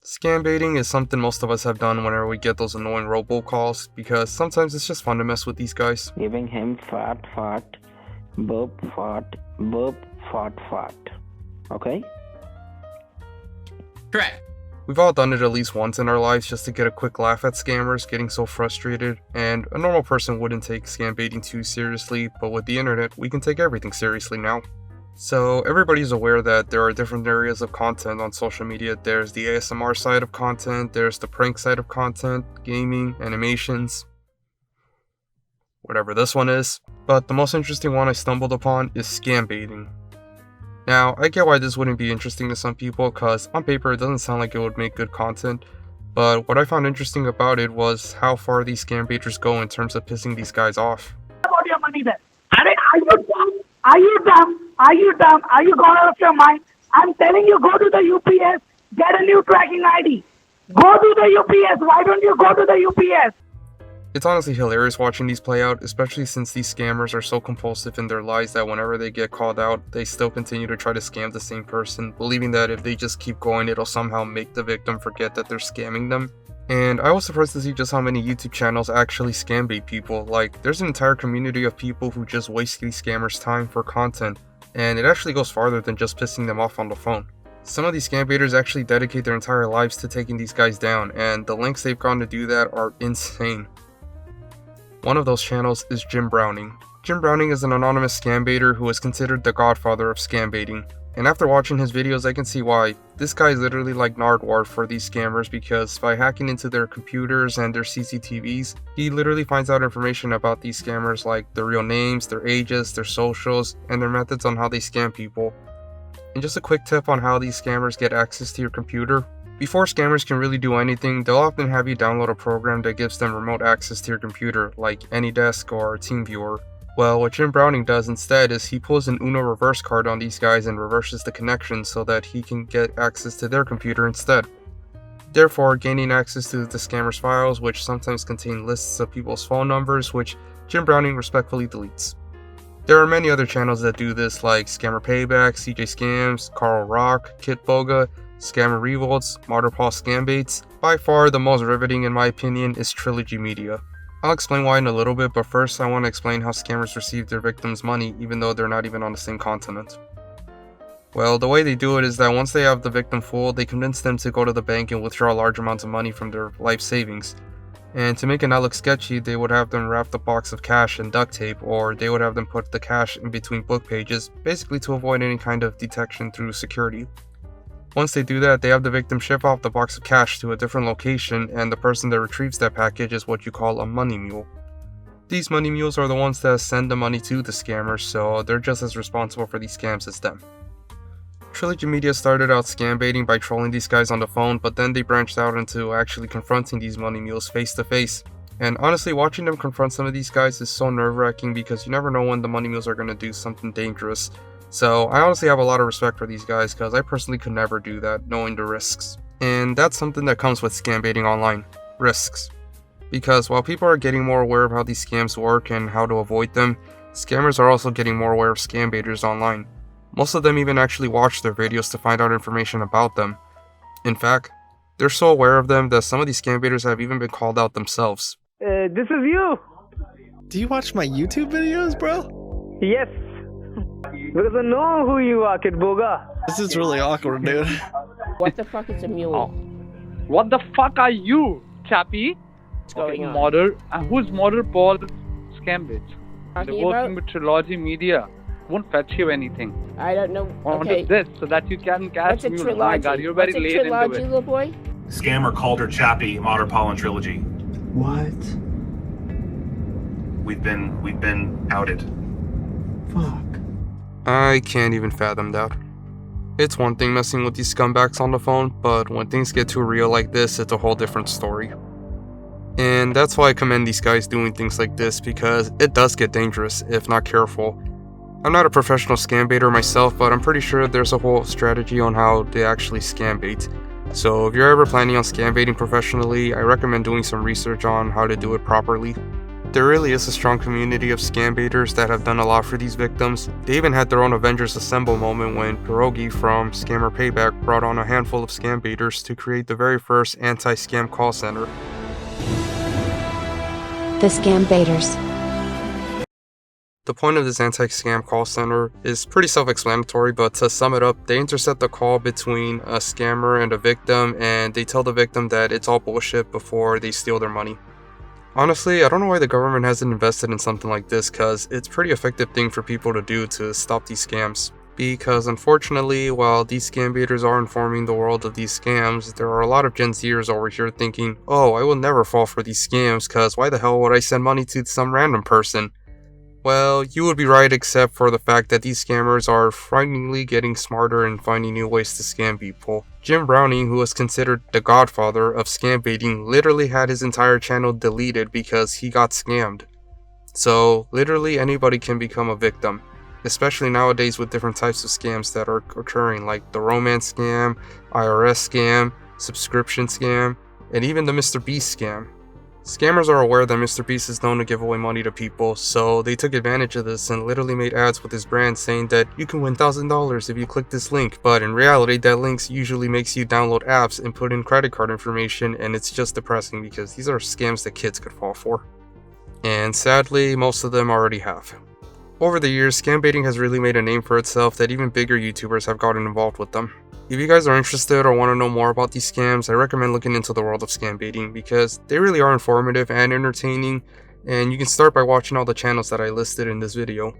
Scam baiting is something most of us have done whenever we get those annoying robocalls, because sometimes it's just fun to mess with these guys. Giving him fart, burp, fart, okay? Correct. We've all done it at least once in our lives just to get a quick laugh at scammers getting so frustrated, and a normal person wouldn't take scam baiting too seriously, but with the internet, we can take everything seriously now. So everybody's aware that there are different areas of content on social media. There's the ASMR side of content, there's the prank side of content, gaming, animations, whatever this one is. But the most interesting one I stumbled upon is scam baiting. Now, I get why this wouldn't be interesting to some people, because on paper it doesn't sound like it would make good content, but what I found interesting about it was how far these scam baiters go in terms of pissing these guys off. About your money then. Are you dumb? Are you dumb? Are you dumb? Are you gone out of your mind? I'm telling you, go to the UPS, get a new tracking ID. Go to the UPS. Why don't you go to the UPS? It's honestly hilarious watching these play out, especially since these scammers are so compulsive in their lies that whenever they get called out, they still continue to try to scam the same person, believing that if they just keep going, it'll somehow make the victim forget that they're scamming them. And I was surprised to see just how many YouTube channels actually scam bait people. Like, there's an entire community of people who just waste these scammers' time for content, and it actually goes farther than just pissing them off on the phone. Some of these scam baiters actually dedicate their entire lives to taking these guys down, and the lengths they've gone to do that are insane. One of those channels is Jim Browning. Jim Browning is an anonymous scam baiter who is considered the godfather of scam baiting. And after watching his videos, I can see why. This guy is literally like Nardwar for these scammers, because by hacking into their computers and their CCTVs, he literally finds out information about these scammers, like their real names, their ages, their socials, and their methods on how they scam people. And just a quick tip on how these scammers get access to your computer. Before scammers can really do anything, they'll often have you download a program that gives them remote access to your computer, like AnyDesk or TeamViewer. Well, what Jim Browning does instead is he pulls an Uno reverse card on these guys and reverses the connection so that he can get access to their computer instead, therefore gaining access to the scammer's files, which sometimes contain lists of people's phone numbers, which Jim Browning respectfully deletes. There are many other channels that do this, like Scammer Payback, CJ Scams, Carl Rock, Kit Boga, Scammer Revolts, Martyr-Paul Scambaits. By far the most riveting in my opinion is Trilogy Media. I'll explain why in a little bit, but first I want to explain how scammers receive their victims' money even though they're not even on the same continent. Well, the way they do it is that once they have the victim fooled, they convince them to go to the bank and withdraw large amounts of money from their life savings. And to make it not look sketchy, they would have them wrap the box of cash in duct tape, or they would have them put the cash in between book pages, basically to avoid any kind of detection through security. Once they do that, they have the victim ship off the box of cash to a different location, and the person that retrieves that package is what you call a money mule. These money mules are the ones that send the money to the scammers, so they're just as responsible for these scams as them. Trilogy Media started out scam baiting by trolling these guys on the phone, but then they branched out into actually confronting these money mules face to face. And honestly, watching them confront some of these guys is so nerve-wracking because you never know when the money mules are going to do something dangerous. So I honestly have a lot of respect for these guys because I personally could never do that, knowing the risks. And that's something that comes with scam baiting online, risks. Because while people are getting more aware of how these scams work and how to avoid them, scammers are also getting more aware of scam baiters online. Most of them even actually watch their videos to find out information about them. In fact, they're so aware of them that some of these scam baiters have even been called out themselves. This is you. Do you watch my YouTube videos, bro? Yes. Because I know who you are, Kit Boga. This is really awkward, dude. What the fuck is a mule? Oh. What the fuck are you, chappie? What's going on? Model. Who's Model Paul Scambit? They're Talking working about? with Trilogy Media. Won't fetch you anything. I don't know. Onto Okay. this so that you can catch What's a mule. trilogy? My God, you're very What's a late trilogy, into it. little boy? Scammer called her Chappie, Modern Pollen Trilogy. What? We've been outed. Fuck. I can't even fathom that. It's one thing messing with these scumbags on the phone, but when things get too real like this, it's a whole different story. And that's why I commend these guys doing things like this, because it does get dangerous if not careful. I'm not a professional scam baiter myself, but I'm pretty sure there's a whole strategy on how to actually scam bait. So if you're ever planning on scam baiting professionally, I recommend doing some research on how to do it properly. There really is a strong community of scam baiters that have done a lot for these victims. They even had their own Avengers Assemble moment when Pierogi from Scammer Payback brought on a handful of scam baiters to create the very first anti-scam call center. The Scambaiters. The point of this anti-scam call center is pretty self-explanatory, but to sum it up, they intercept the call between a scammer and a victim, and they tell the victim that it's all bullshit before they steal their money. Honestly, I don't know why the government hasn't invested in something like this, cause it's a pretty effective thing for people to do to stop these scams. Because unfortunately, while these scam baiters are informing the world of these scams, there are a lot of Gen Zers over here thinking, oh, I will never fall for these scams, cause why the hell would I send money to some random person? Well, you would be right, except for the fact that these scammers are frighteningly getting smarter and finding new ways to scam people. Jim Browning, who was considered the godfather of scam baiting, literally had his entire channel deleted because he got scammed. So, literally anybody can become a victim, especially nowadays with different types of scams that are occurring, like the romance scam, IRS scam, subscription scam, and even the Mr. Beast scam. Scammers are aware that Mr. Beast is known to give away money to people, so they took advantage of this and literally made ads with his brand saying that you can win $1,000 if you click this link, but in reality that link usually makes you download apps and put in credit card information, and it's just depressing because these are scams that kids could fall for. And sadly, most of them already have. Over the years, scam baiting has really made a name for itself that even bigger YouTubers have gotten involved with them. If you guys are interested or want to know more about these scams, I recommend looking into the world of scam baiting because they really are informative and entertaining, and you can start by watching all the channels that I listed in this video.